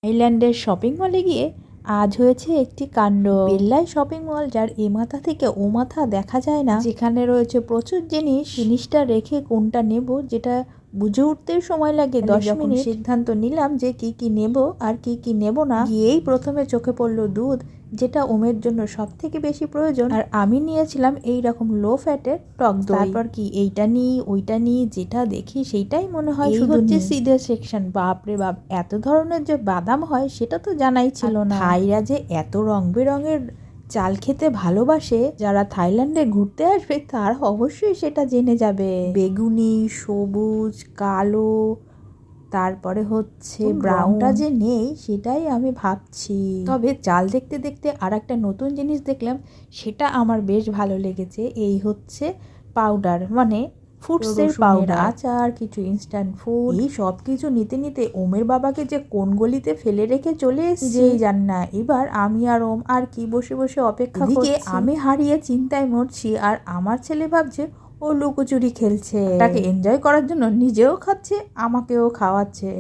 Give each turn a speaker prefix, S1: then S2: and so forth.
S1: থাইল্যান্ডের শপিং মলে গিয়ে আজ হয়েছে একটি কাণ্ড। বেল্লাই শপিং মল, যার এ মাথা থেকে ও মাথা দেখা যায় না, যেখানে রয়েছে প্রচুর জিনিসটা রেখে কোনটা নেব যেটা বুঝে উঠতে সময় লাগে 10 মিনিট। সিদ্ধান্ত নিলাম যে কি কি নেব আর কি কি নেব না। গিয়েই প্রথমে চোখে পড়লো দুধ, যেটা ওমের জন্য সব থেকে বেশি প্রয়োজন। আর আমি নিয়েছিলাম এই রকম লো ফ্যাটের টক দই। তারপর কি এইটা নিই ওইটা নিই, যেটা দেখি সেইটাই মনে হয় শুধু হচ্ছে সিদের সেকশন। বাপরে বাপ, এত ধরনের যে বাদাম হয় সেটা তো জানাই ছিল না। থাইরা যে এত রং বেরঙের চাল খেতে ভালোবাসে, যারা থাইল্যান্ডে ঘুরতে আসবে তারা অবশ্যই সেটা জেনে যাবে। বেগুনি, সবুজ, কালো, তারপরে হচ্ছে ব্রাউনটা যে নেই সেটাই আমি ভাবছি। তবে চাল দেখতে দেখতে আর একটা নতুন জিনিস দেখলাম, সেটা আমার বেশ ভালো লেগেছে। এই হচ্ছে পাউডার, মানে ফুডসের পাউডার, আচার, কিছু ইনস্ট্যান্ট ফুড। এই সব কিছু নিতে নিতে ওমের বাবাকে যে কোন গলিতে ফেলে রেখে চলে এসেছি যেই জান না। এবার আমি আর ওম আর কি বসে বসে অপেক্ষা করছি। আমি হারিয়ে চিন্তায় মরছি আর আমার ছেলে ভাবছে ও লুকোচুরি খেলছে। তাকে এনজয় করার জন্য নিজেও খাচ্ছে, আমাকেও খাওয়াচ্ছে।